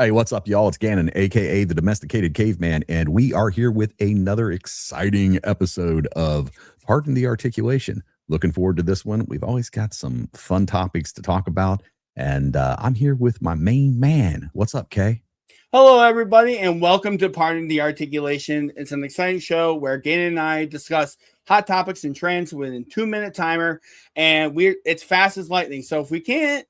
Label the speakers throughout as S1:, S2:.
S1: Hey, what's up, y'all? It's Gannon, aka the Domesticated Caveman, and we are here with another exciting episode of Pardon the Articulation. Looking forward to this one. We've always got some fun topics to talk about, and I'm here with my main man. What's up, Kay?
S2: Hello, everybody, and welcome to Pardon the Articulation. It's an exciting show where Gannon and I discuss hot topics and trends within a 2-minute timer, and it's fast as lightning. So if we can't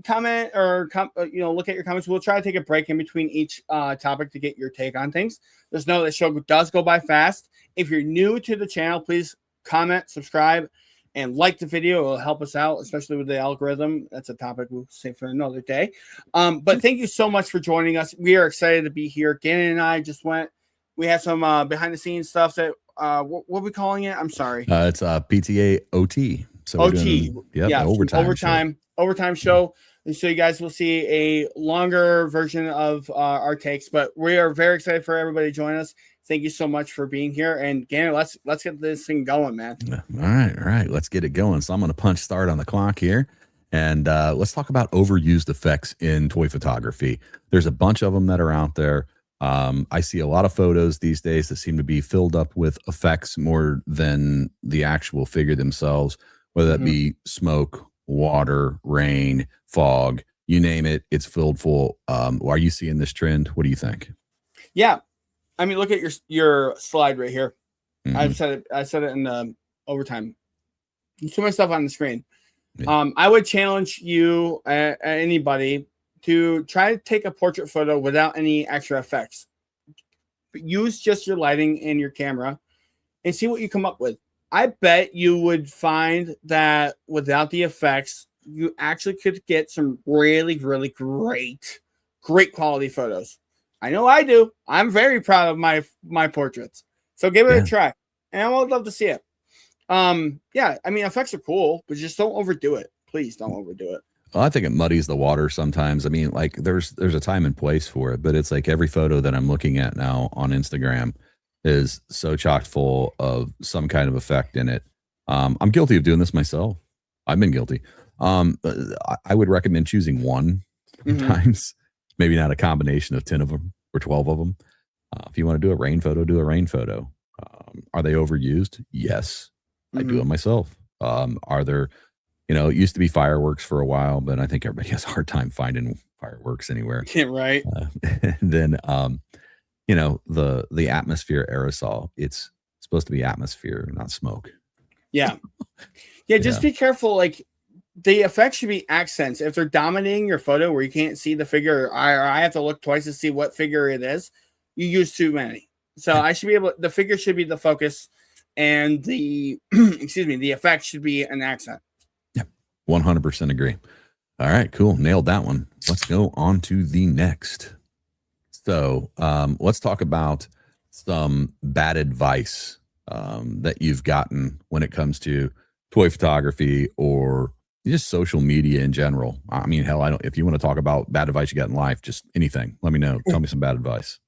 S2: comment or look at your comments, we'll try to take a break in between each topic to get your take on things. Just know that the show does go by fast. If you're new to the channel, please comment, subscribe, and like the video. It will help us out, especially with the algorithm. That's a topic we'll save for another day. But thank you so much for joining us. We are excited to be here. Gannon and I just went. We have some behind the scenes stuff that what are we calling it? I'm sorry.
S1: It's PTA OT.
S2: So OT.
S1: Yeah,
S2: overtime show. And so you guys will see a longer version of our takes, but we are very excited for everybody to join us. Thank you so much for being here. And Gannon, let's get this thing going, man.
S1: All right. Let's get it going. So I'm going to punch start on the clock here. And let's talk about overused effects in toy photography. There's a bunch of them that are out there. I see a lot of photos these days that seem to be filled up with effects more than the actual figure themselves, whether that be smoke, water, rain, fog, you name it, it's filled full. Are you seeing this trend? What do you think?
S2: Yeah. I mean, look at your slide right here. I said it in overtime. There's too much stuff on the screen. Yeah. I would challenge you, anybody, to try to take a portrait photo without any extra effects. Use just your lighting and your camera and see what you come up with. I bet you would find that without the effects, you actually could get some really, really great quality photos. I know I do. I'm very proud of my portraits. So give it a try. And I would love to see it. Yeah, I mean, effects are cool, but just don't overdo it. Please don't overdo it.
S1: Well, I think it muddies the water sometimes. I mean, like there's a time and place for it, but it's like every photo that I'm looking at now on Instagram is so chock full of some kind of effect in it. I'm guilty of doing this myself. I've been guilty. I would recommend choosing one sometimes, maybe not a combination of 10 of them or 12 of them. If you want to do a rain photo, do a rain photo. Are they overused? Yes, I do it myself. Are there, it used to be fireworks for a while, but I think everybody has a hard time finding fireworks anywhere.
S2: Yeah, right.
S1: And then, the atmosphere aerosol, it's supposed to be atmosphere, not smoke.
S2: Yeah. Just be careful. Like the effects should be accents. If they're dominating your photo where you can't see the figure, or I have to look twice to see what figure it is, you use too many. So I should be the figure should be the focus, and the the effect should be an accent.
S1: Yeah, 100% agree. All right, cool. Nailed that one. Let's go on to the next. So let's talk about some bad advice that you've gotten when it comes to toy photography or just social media in general. I mean, hell, if you want to talk about bad advice you got in life, just anything, let me know. Tell me some bad advice.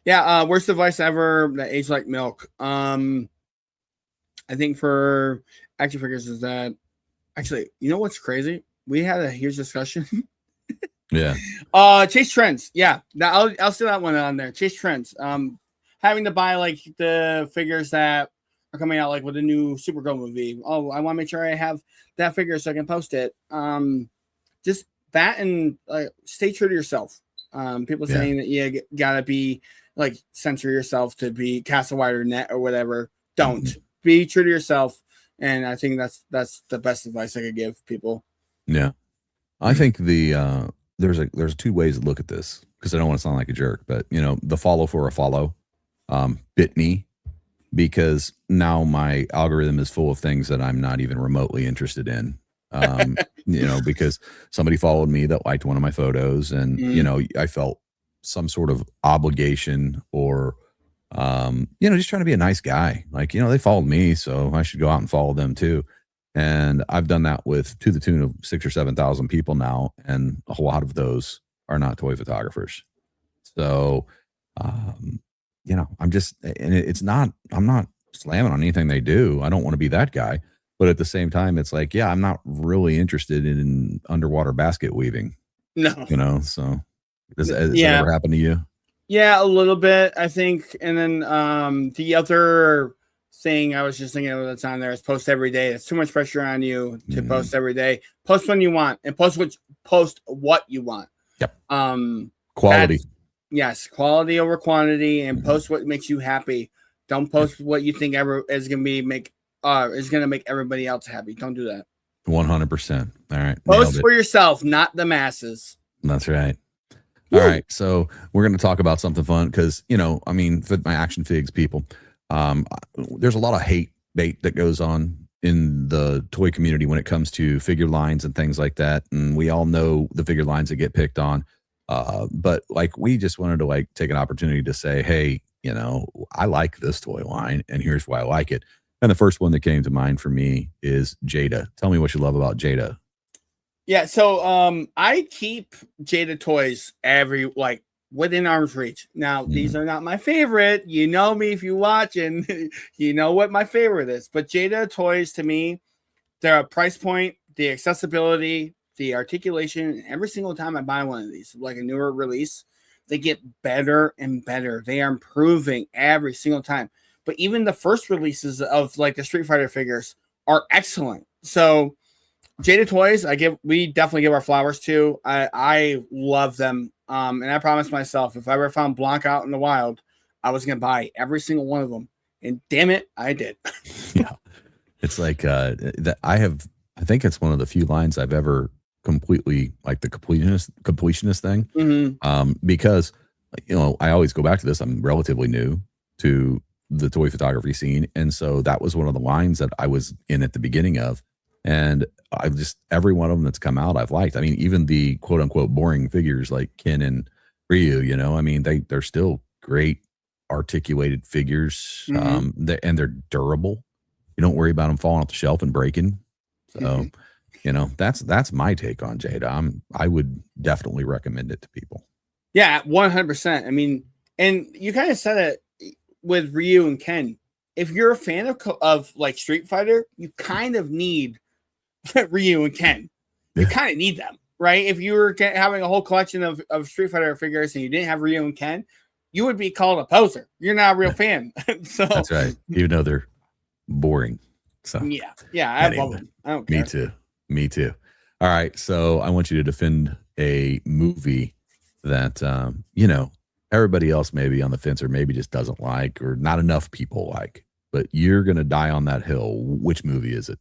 S2: Yeah. Worst advice ever that aged like milk. I think for action figures is that actually, you know what's crazy? We had a huge discussion.
S1: Yeah.
S2: Chase trends. Yeah. I'll see that one on there. Chase trends. Having to buy like the figures that are coming out like with a new Supergirl movie. Oh, I want to make sure I have that figure so I can post it. Just that, and stay true to yourself. People saying that you gotta be like censor yourself to be cast a wider net or whatever. Don't be true to yourself. And I think that's the best advice I could give people.
S1: Yeah. I think there's two ways to look at this, because I don't want to sound like a jerk, but the follow for a follow bit me, because now my algorithm is full of things that I'm not even remotely interested in. Because somebody followed me that liked one of my photos, and I felt some sort of obligation or just trying to be a nice guy. Like, they followed me, so I should go out and follow them too. And I've done that to the tune of 6,000 or 7,000 people now, and a whole lot of those are not toy photographers. So, I'm just, and I'm not slamming on anything they do. I don't want to be that guy, but at the same time, it's like, I'm not really interested in underwater basket weaving.
S2: No,
S1: so Has that
S2: Yeah.
S1: ever happened to you?
S2: Yeah, a little bit, I think. And then the other thing I was just thinking of that's on there is post every day. It's too much pressure on you to post every day. Post when you want and post what you want.
S1: Yep.
S2: Quality.
S1: Quality.
S2: Yes, quality over quantity, and post what makes you happy. Don't post what you think is going to make everybody else happy. Don't do that.
S1: 100%. All right.
S2: Post for yourself, not the masses.
S1: That's right.
S2: Woo.
S1: All right. So we're going to talk about something fun because, I mean, for my Action Figs people, there's a lot of hate bait that goes on in the toy community when it comes to figure lines and things like that. And we all know the figure lines that get picked on. But like, we just wanted to like take an opportunity to say, hey, I like this toy line and here's why I like it. And the first one that came to mind for me is Jada. Tell me what you love about Jada.
S2: Yeah, so I keep Jada toys within arm's reach. Now, these are not my favorite. You know me if you watch, and you know what my favorite is. But Jada toys, to me, they're a price point, the accessibility, the articulation. Every single time I buy one of these, like a newer release, they get better and better. They are improving every single time. But even the first releases of like the Street Fighter figures are excellent. So Jada toys, we definitely give our flowers to. I love them. And I promised myself if I ever found Blanc out in the wild, I was gonna buy every single one of them. And damn it, I did.
S1: Yeah. It's like that I think it's one of the few lines I've ever completely like the completionist thing. Because I always go back to this. I'm relatively new to the toy photography scene. And so that was one of the lines that I was in at the beginning of. And I've just, every one of them that's come out, I've liked. I mean, even the quote unquote boring figures like Ken and Ryu, I mean, they're still great articulated figures. And they're durable. You don't worry about them falling off the shelf and breaking. So, that's my take on Jada. I would definitely recommend it to people.
S2: Yeah, 100%. I mean, and you kind of said it with Ryu and Ken. If you're a fan of like Street Fighter, you kind of need Ryu and Ken. You kind of need them, right? If you were having a whole collection of Street Fighter figures and you didn't have Ryu and Ken, you would be called a poser. You're not a real fan. So
S1: that's right. Even though they're boring. So
S2: yeah, I love them. I don't care.
S1: Me too. All right, so I want you to defend a movie that everybody else maybe on the fence or maybe just doesn't like or not enough people like, but you're gonna die on that hill. Which movie is it?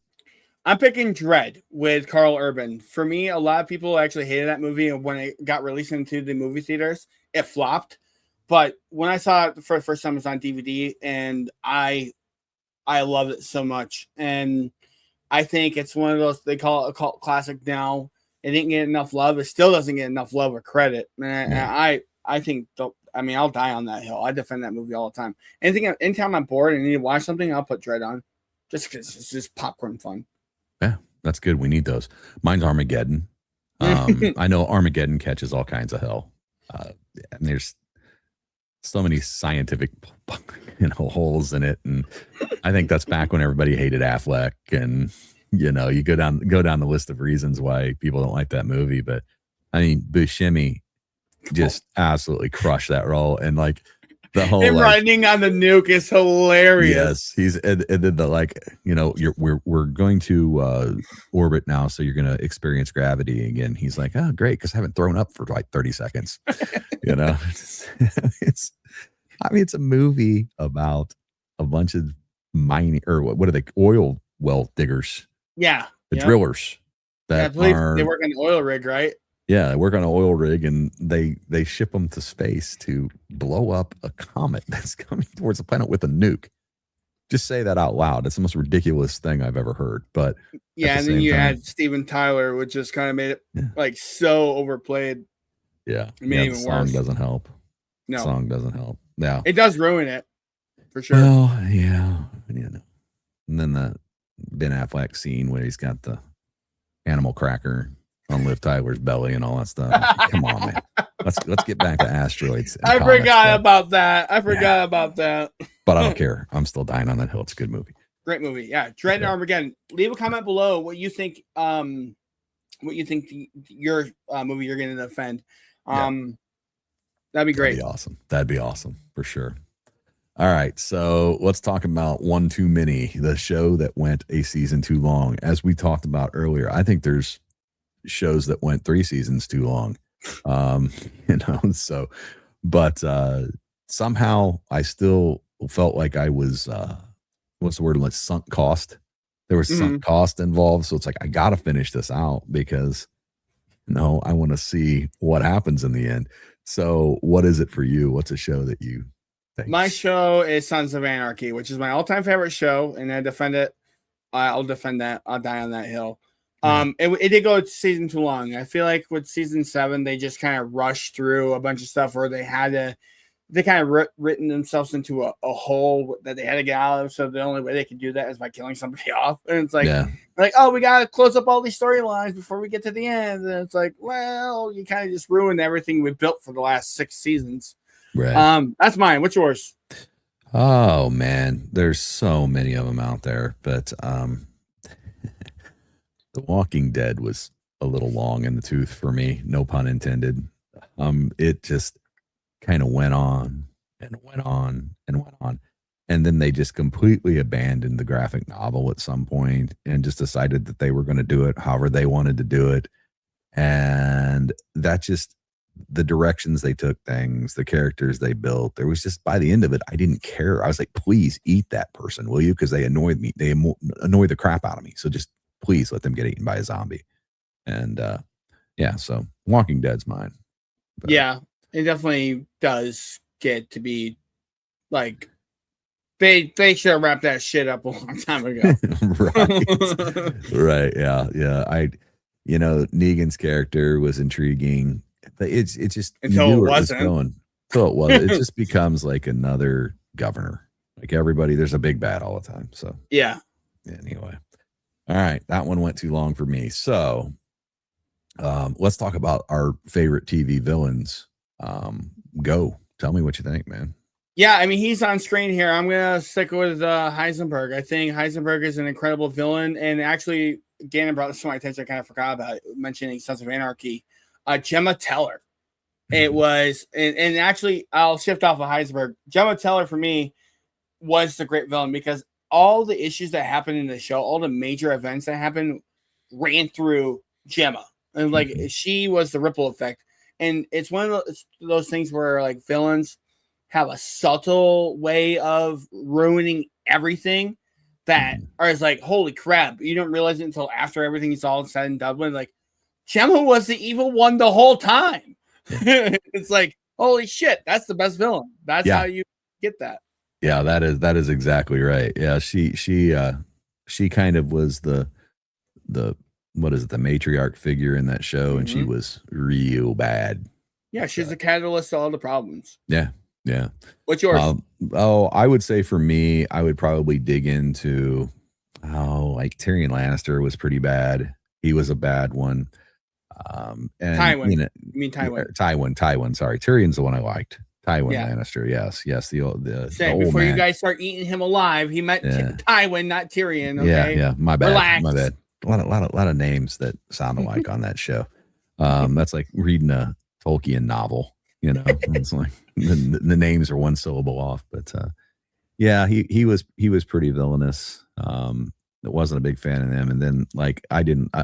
S2: I'm picking Dread with Carl Urban. For me, a lot of people actually hated that movie, and when it got released into the movie theaters, it flopped. But when I saw it for the first time, it was on DVD, and I love it so much. And I think it's one of those, they call it a cult classic now. It didn't get enough love. It still doesn't get enough love or credit. And I think, I'll die on that hill. I defend that movie all the time. Anytime I'm bored and need to watch something, I'll put Dread on just because it's just popcorn fun.
S1: Yeah, that's good. We need those. Mine's Armageddon. I know Armageddon catches all kinds of hell. And there's so many scientific holes in it. And I think that's back when everybody hated Affleck. And, you go down the list of reasons why people don't like that movie. But I mean, Buscemi just absolutely crushed that role. And like the whole
S2: him riding on the nuke is hilarious.
S1: Yes, and then we're going to orbit now, so you're going to experience gravity again. He's like, oh, great, because I haven't thrown up for like 30 seconds. It's a movie about a bunch of mining or what are they, oil well diggers?
S2: Yeah,
S1: the drillers that
S2: I believe they work on the oil rig, right?
S1: Yeah, they work on an oil rig, and they ship them to space to blow up a comet that's coming towards the planet with a nuke. Just say that out loud. It's the most ridiculous thing I've ever heard. But
S2: yeah, and then you had Steven Tyler, which just kind of made it like so overplayed.
S1: Yeah,
S2: it made it even
S1: song
S2: worse.
S1: Doesn't help.
S2: No,
S1: song doesn't help. Yeah,
S2: it does ruin it for sure.
S1: Well, yeah, and then the Ben Affleck scene where he's got the animal cracker on Liv Tyler's belly and all that stuff. Come on, man. Let's get back to asteroids.
S2: I forgot about that. But
S1: I don't care. I'm still dying on that hill. It's a good movie.
S2: Great movie. Yeah. Dread and Armageddon. Leave a comment below what you think. Your movie you're going to defend. That'd be great.
S1: That'd be awesome. That'd be awesome for sure. All right, so let's talk about One Too Many, the show that went a season too long. As we talked about earlier, I think there's shows that went 3 seasons too long. So, but somehow I still felt like I was, what's the word? Like sunk cost. There was sunk cost involved. So it's like, I got to finish this out because, I want to see what happens in the end. So what is it for you? What's a show that you think?
S2: My show is Sons of Anarchy, which is my all-time favorite show, and I defend it. I'll defend that. I'll die on that hill. It did go season too long. I feel like with season 7, they just kind of rushed through a bunch of stuff where they kind of written themselves into a hole that they had to get out of. So the only way they could do that is by killing somebody off. And it's like, oh, we got to close up all these storylines before we get to the end. And it's like, well, you kind of just ruined everything we built for the last 6 seasons.
S1: Right.
S2: That's mine. What's yours?
S1: Oh man, there's so many of them out there, but The Walking Dead was a little long in the tooth for me, no pun intended. It just kind of went on and went on and went on. And then they just completely abandoned the graphic novel at some point and just decided that they were going to do it however they wanted to do it. And that just, the directions they took things, the characters they built, there was just, by the end of it, I didn't care. I was like, please eat that person, will you? Because they annoyed me. They annoy the crap out of me. So just please let them get eaten by a zombie. And so Walking Dead's mine. But,
S2: yeah, it definitely does get to be like, they should have wrapped that shit up a long time ago.
S1: Right. Yeah. Negan's character was intriguing. But it's just
S2: until it wasn't.
S1: Until it wasn't. It just becomes like another governor. Like everybody, there's a big bad all the time. So
S2: yeah.
S1: Anyway. All right. That one went too long for me. So let's talk about our favorite TV villains. Go. Tell me what you think, man.
S2: Yeah, I mean, he's on screen here. I'm going to stick with Heisenberg. I think Heisenberg is an incredible villain. And actually, Gannon brought this to my attention. I kind of forgot about it, mentioning Sons of Anarchy. Gemma Teller. It was, and actually, I'll shift off of Heisenberg. Gemma Teller, for me, was the great villain because all the issues that happened in the show, all the major events that happened, ran through Gemma. And, like, she was the ripple effect. And it's one of those things where, like, villains have a subtle way of ruining everything that is like, holy crap, you don't realize it until after everything is all said and done with. Like, Gemma was the evil one the whole time. It's like, holy shit, that's the best villain. That's how you get that.
S1: Yeah, that is exactly right. Yeah, she kind of was the what is it, the matriarch figure in that show, and she was real bad.
S2: Yeah, she's the catalyst to all the problems.
S1: Yeah.
S2: What's yours?
S1: I would say for me, I would probably dig into like Tyrion Lannister was pretty bad. He was a bad one. And
S2: Tywin. You mean Tywin?
S1: Tywin. Sorry, Tyrion's the one I liked. Tywin Lannister. Yes. The old
S2: before
S1: man.
S2: You guys start eating him alive, he meant Tywin, not Tyrion. Okay?
S1: Yeah. My bad.
S2: Relax.
S1: My bad. A lot of names that sound alike on that show. That's like reading a Tolkien novel. It's like the names are one syllable off. But he was pretty villainous. That wasn't a big fan of them. And then like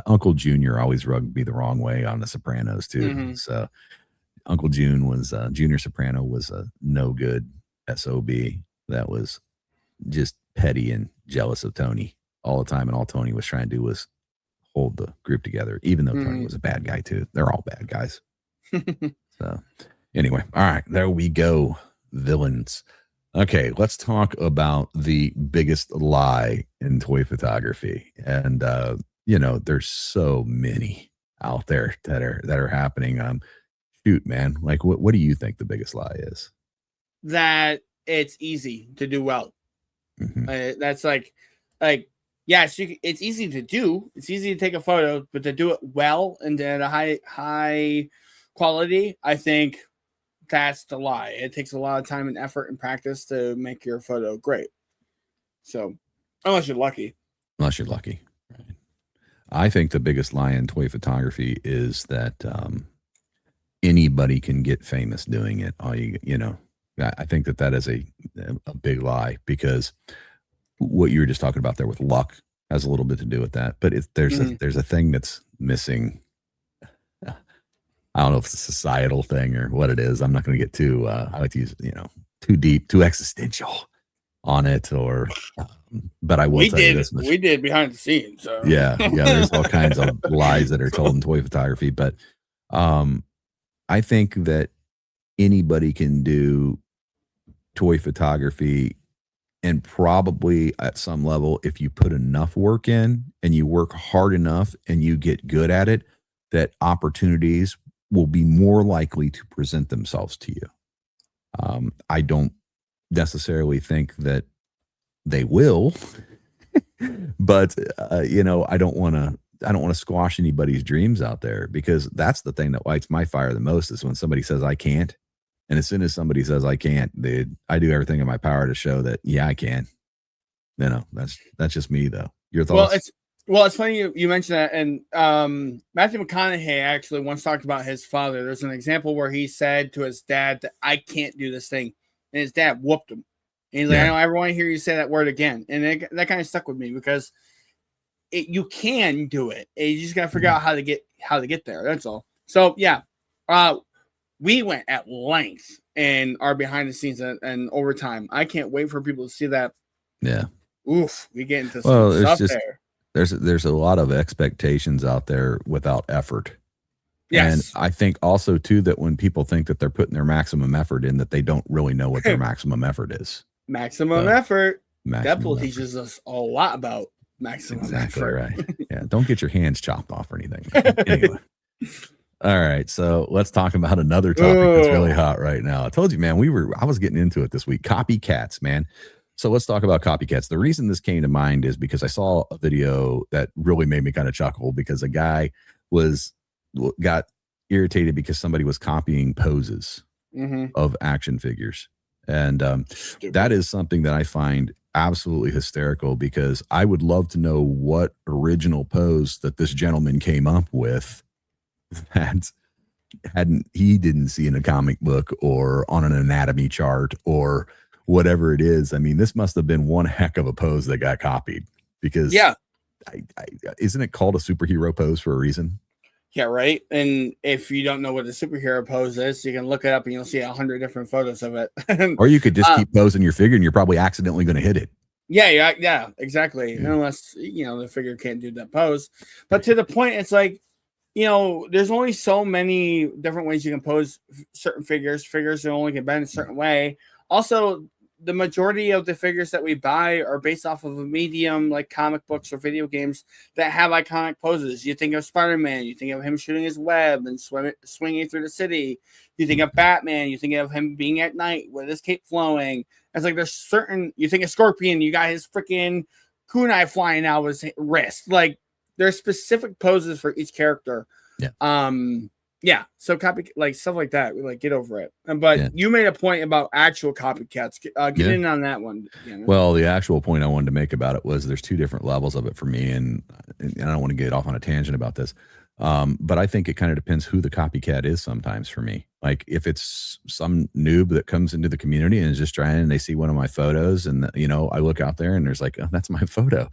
S1: Uncle Junior always rubbed me the wrong way on The Sopranos too. So Uncle June was Junior Soprano was a no good SOB that was just petty and jealous of Tony all the time. And all Tony was trying to do was hold the group together, even though Tony was a bad guy too. They're all bad guys. So anyway, all right, there we go. Villains. Okay, let's talk about the biggest lie in toy photography. And there's so many out there that are happening. Shoot, man, like what do you think the biggest lie is?
S2: That it's easy to do well. That's like yes, it's easy to do. It's easy to take a photo, but to do it well and at a high quality, I think that's the lie. It takes a lot of time and effort and practice to make your photo great. So, unless you're lucky.
S1: Right. I think the biggest lie in toy photography is that anybody can get famous doing it. I think that is a big lie, because what you were just talking about there with luck has a little bit to do with that. But there's a thing that's missing. I don't know if it's a societal thing or what it is. I'm not going to get too, I like to use, too deep, too existential on it, but I will tell you this much.
S2: We did behind the scenes. So.
S1: Yeah. There's all kinds of lies that are told in toy photography, but I think that anybody can do toy photography, and probably at some level, if you put enough work in and you work hard enough and you get good at it, that opportunities will be more likely to present themselves to you. I don't necessarily think that they will, but I don't want to squash anybody's dreams out there, because that's the thing that lights my fire the most, is when somebody says I can't. And as soon as somebody says I can't, dude, I do everything in my power to show that, yeah, I can. That's just me, though. Your thoughts?
S2: Well, it's funny you mentioned that, and Matthew McConaughey actually once talked about his father. There's an example where he said to his dad that I can't do this thing, and his dad whooped him. And he's like, I don't ever want to hear you say that word again. And that kind of stuck with me, because you can do it. You just got to figure out how to get there. That's all. So yeah, we went at length in our behind the scenes and overtime. I can't wait for people to see that.
S1: Yeah.
S2: Oof, we get into some stuff there.
S1: There's a lot of expectations out there without effort.
S2: Yes.
S1: And I think also too that when people think that they're putting their maximum effort in, that they don't really know what their maximum effort is.
S2: Maximum effort. Deadpool teaches us a lot about maximum effort.
S1: Right. Yeah. Don't get your hands chopped off or anything. Anyway. All right. So let's talk about another topic that's really hot right now. I told you, man, I was getting into it this week. Copycats, man. So let's talk about copycats. The reason this came to mind is because I saw a video that really made me kind of chuckle, because a guy got irritated because somebody was copying poses of action figures. And that is something that I find absolutely hysterical, because I would love to know what original pose that this gentleman came up with that he didn't see in a comic book or on an anatomy chart or whatever it is. I mean, this must have been one heck of a pose that got copied, because isn't it called a superhero pose for a reason?
S2: Yeah, right. And if you don't know what a superhero pose is, you can look it up and you'll see 100 different photos of it.
S1: Or you could just keep posing your figure and you're probably accidentally going to hit it.
S2: Yeah, exactly. Yeah. Unless, the figure can't do that pose. But to the point, it's like, there's only so many different ways you can pose certain figures. Figures that only can bend a certain way. Also, the majority of the figures that we buy are based off of a medium like comic books or video games that have iconic poses. You think of Spider-Man, you think of him shooting his web and swinging through the city. You think of Batman, you think of him being at night with his cape flowing. It's like you think of Scorpion, you got his freaking kunai flying out of his wrist. Like, there's specific poses for each character. Yeah. So copy, like stuff like that, we get over it. But you made a point about actual copycats. Get in on that one.
S1: Well, the actual point I wanted to make about it was there's two different levels of it for me, and I don't want to get off on a tangent about this. But I think it kind of depends who the copycat is sometimes for me. Like if it's some noob that comes into the community and is just trying, and they see one of my photos, and I look out there and there's like, oh, that's my photo.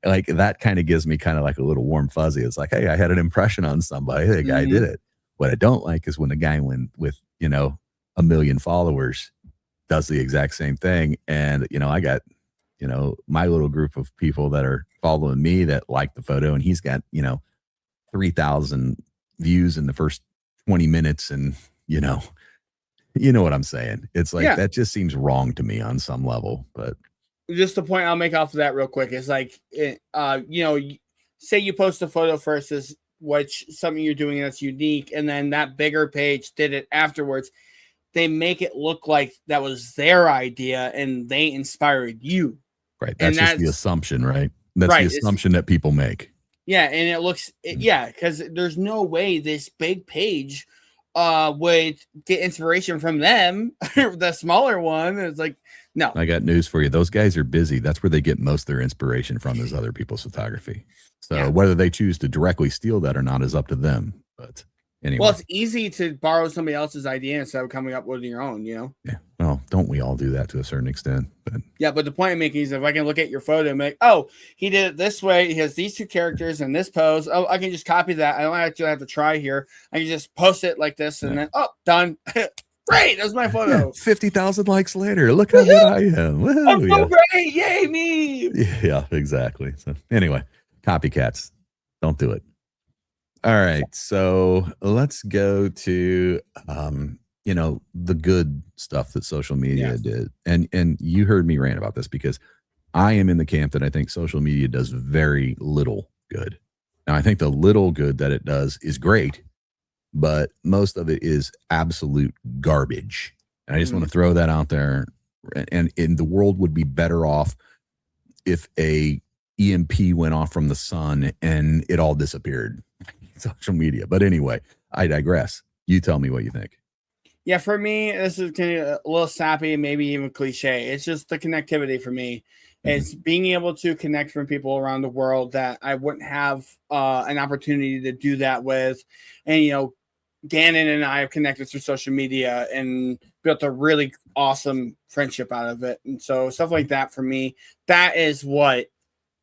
S1: Like that kind of gives me kind of like a little warm fuzzy. It's like, hey, I had an impression on somebody. The guy did it. What I don't like is when a guy with 1 million followers does the exact same thing. And, I got, my little group of people that are following me that like the photo, and he's got, 3,000 views in the first 20 minutes. And, you know what I'm saying? It's like, that just seems wrong to me on some level, but.
S2: Just the point I'll make off of that real quick is like, say you post a photo first as something you're doing that's unique, and then that bigger page did it afterwards. They make it look like that was their idea and they inspired you.
S1: Right. That's just the assumption, right? That's the assumption that people make.
S2: Yeah. And it looks, because there's no way this big page would get inspiration from them. The smaller one is like, no.
S1: I got news for you. Those guys are busy. That's where they get most of their inspiration from, is other people's photography. So whether they choose to directly steal that or not is up to them. But Anyway.
S2: Well, it's easy to borrow somebody else's idea instead of coming up with your own, you know?
S1: Yeah. Well, don't we all do that to a certain extent? But
S2: yeah, but the point I'm making is if I can look at your photo and be like, oh, he did it this way. He has these two characters and this pose. Oh, I can just copy that. I don't actually have to try here. I can just post it like this and then, oh, done. Great. That's my photo.
S1: Yeah, 50,000 likes later. Look how good I am. Woo-hoo,
S2: I'm so great. Yay, me.
S1: Yeah, exactly. So anyway, copycats. Don't do it. All right. So let's go to the good stuff that social media did. And you heard me rant about this because I am in the camp that I think social media does very little good. Now, I think the little good that it does is great, but most of it is absolute garbage. And I just want to throw that out there. And the world would be better off if a EMP went off from the sun and it all disappeared. Social media. But anyway, I digress. You tell me what you think.
S2: Yeah, for me, this is kind of a little sappy, maybe even cliche. It's just the connectivity for me. It's being able to connect from people around the world that I wouldn't have an opportunity to do that with. And, Gannon and I have connected through social media and built a really awesome friendship out of it. And so stuff like that for me, that is what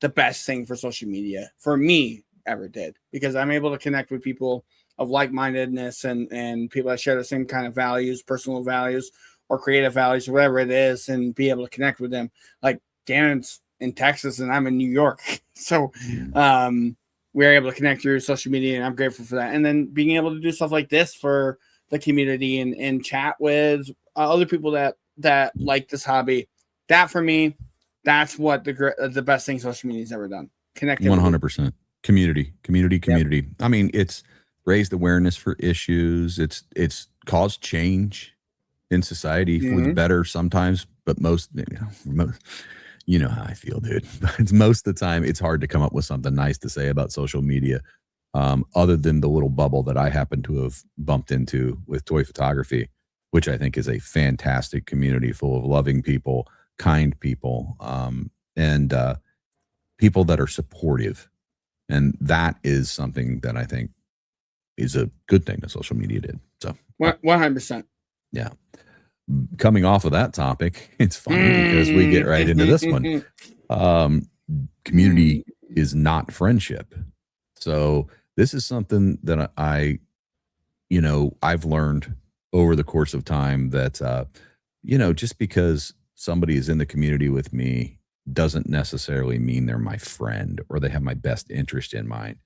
S2: the best thing for social media for me ever did, because I'm able to connect with people of like-mindedness and people that share the same kind of values, personal values or creative values, or whatever it is, and be able to connect with them. Like Gannon's in Texas and I'm in New York. So we're able to connect through social media, and I'm grateful for that. And then being able to do stuff like this for the community and chat with other people that like this hobby, that for me, that's what the best thing social media's ever done. Connectivity.
S1: 100%. Community. Yep. I mean, it's raised awareness for issues. It's caused change in society for the better sometimes, but most, you know how I feel, dude. But most of the time, it's hard to come up with something nice to say about social media, other than the little bubble that I happen to have bumped into with toy photography, which I think is a fantastic community full of loving people, kind people, and people that are supportive. And that is something that I think is a good thing that social media did. So
S2: 100%.
S1: Yeah. Coming off of that topic, it's funny because we get right into this one. Community is not friendship. So this is something that I've learned over the course of time that, just because somebody is in the community with me doesn't necessarily mean they're my friend or they have my best interest in mind.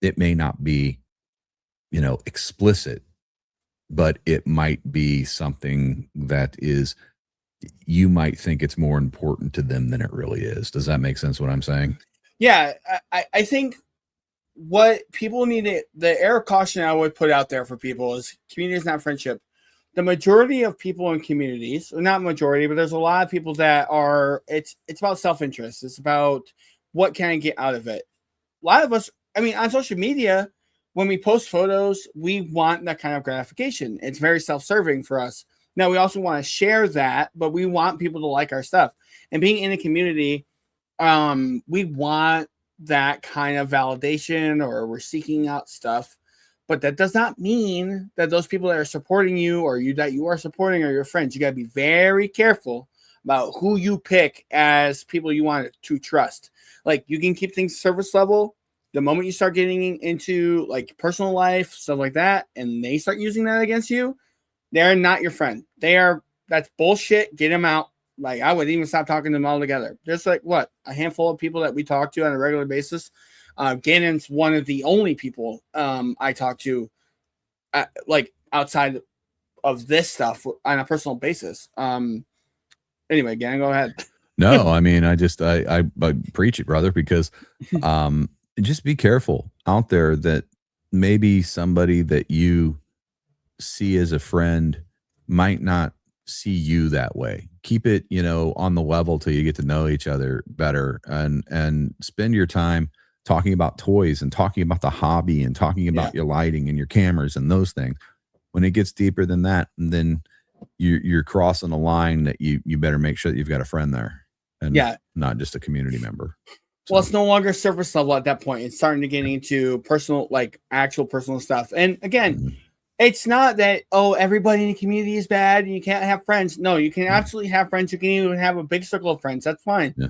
S1: It may not be, explicit, but it might be something that is, you might think it's more important to them than it really is. Does that make sense what I'm saying?
S2: Yeah, I think what people need the air of caution I would put out there for people is community is not friendship. The majority of people in communities, not majority, but there's a lot of people that are, it's about self-interest. It's about what can I get out of it. A lot of us, on social media, when we post photos, we want that kind of gratification. It's very self-serving for us. Now, we also want to share that, but we want people to like our stuff. And being in a community, we want that kind of validation, or we're seeking out stuff. But that does not mean that those people that are supporting you or that you are supporting are your friends. You got to be very careful about who you pick as people you want to trust. Like, you can keep things surface level. The moment you start getting into like personal life, stuff like that, and they start using that against you, they're not your friend. That's bullshit. Get them out. Like, I would even stop talking to them altogether. There's like a handful of people that we talk to on a regular basis. Gannon's one of the only people I talk to like outside of this stuff on a personal basis. Anyway, Gannon, go ahead.
S1: No, I preach it, brother, because just be careful out there that maybe somebody that you see as a friend might not see you that way. Keep it, on the level till you get to know each other better, and spend your time talking about toys and talking about the hobby and talking about your lighting and your cameras and those things. When it gets deeper than that, then you're crossing a line that you better make sure that you've got a friend there and not just a community member.
S2: Well, it's no longer surface level at that point. It's starting to get into personal, like actual personal stuff. And again, it's not that, oh, everybody in the community is bad and you can't have friends. No, you can absolutely have friends. You can even have a big circle of friends. That's fine.
S1: Yeah.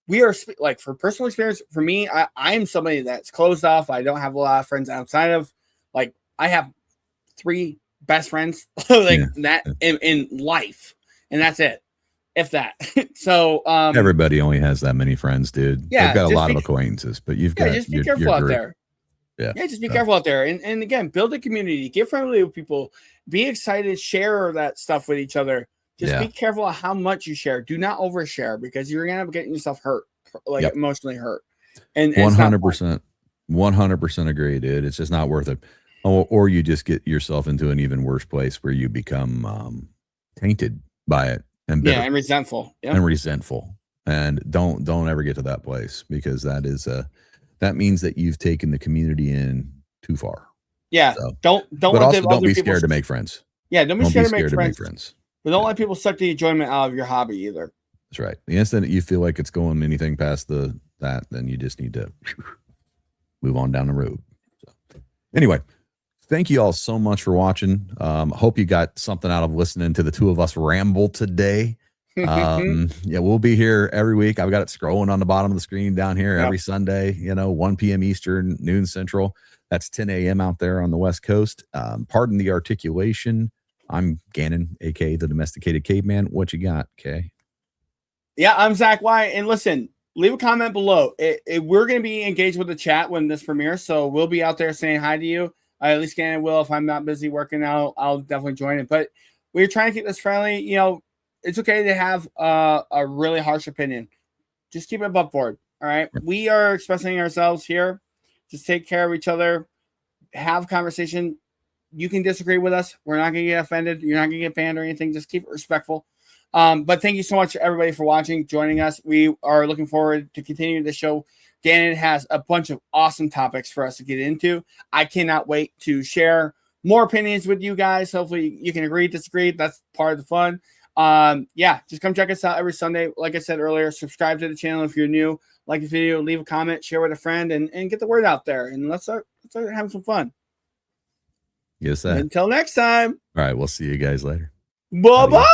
S2: We are like, for personal experience, for me, I am somebody that's closed off. I don't have a lot of friends outside of, like, I have 3 best friends like that in life. And that's it. If that. So
S1: everybody only has that many friends, dude.
S2: Yeah,
S1: they've got a lot of acquaintances, but you've got
S2: just be careful out there.
S1: Yeah,
S2: just be careful out there. And again, build a community, get friendly with people, be excited, share that stuff with each other. Just be careful of how much you share. Do not overshare, because you're gonna end up getting yourself hurt, like emotionally hurt. And
S1: 100% agree, dude. It's just not worth it. Or you just get yourself into an even worse place where you become tainted by it and bitter.
S2: And resentful.
S1: And don't ever get to that place, because that means that you've taken the community in too far.
S2: So, don't
S1: but also don't be scared to make friends.
S2: Don't be scared to make friends. But don't let people suck the enjoyment out of your hobby either.
S1: That's right. The instant that you feel like it's going anything past that, then you just need to move on down the road. So, anyway, thank you all so much for watching. Hope you got something out of listening to the two of us ramble today. We'll be here every week. I've got it scrolling on the bottom of the screen down here every Sunday, 1 p.m. Eastern, noon Central. That's 10 a.m. out there on the West Coast. Pardon the Articulation. I'm Gannon, aka the Domesticated Caveman. What you got, Kay?
S2: I'm Zach Wyatt. And listen, leave a comment below. We're going to be engaged with the chat when this premieres, so we'll be out there saying hi to you. At least Gannon will. If I'm not busy working out, I'll definitely join it. But we're trying to keep this friendly. It's okay to have a really harsh opinion. Just keep it above board. All right. We are expressing ourselves here. Just take care of each other. Have conversation. You can disagree with us. We're not going to get offended. You're not going to get banned or anything. Just keep it respectful. But thank you so much, everybody, for watching, joining us. We are looking forward to continuing the show. Gannon has a bunch of awesome topics for us to get into. I cannot wait to share more opinions with you guys. Hopefully you can agree, disagree. That's part of the fun. Just come check us out every Sunday. Like I said earlier, subscribe to the channel if you're new. Like the video, leave a comment, share with a friend, and get the word out there. And let's start having some fun.
S1: Yes, sir.
S2: Until next time.
S1: All right, we'll see you guys later.
S2: Bye-bye.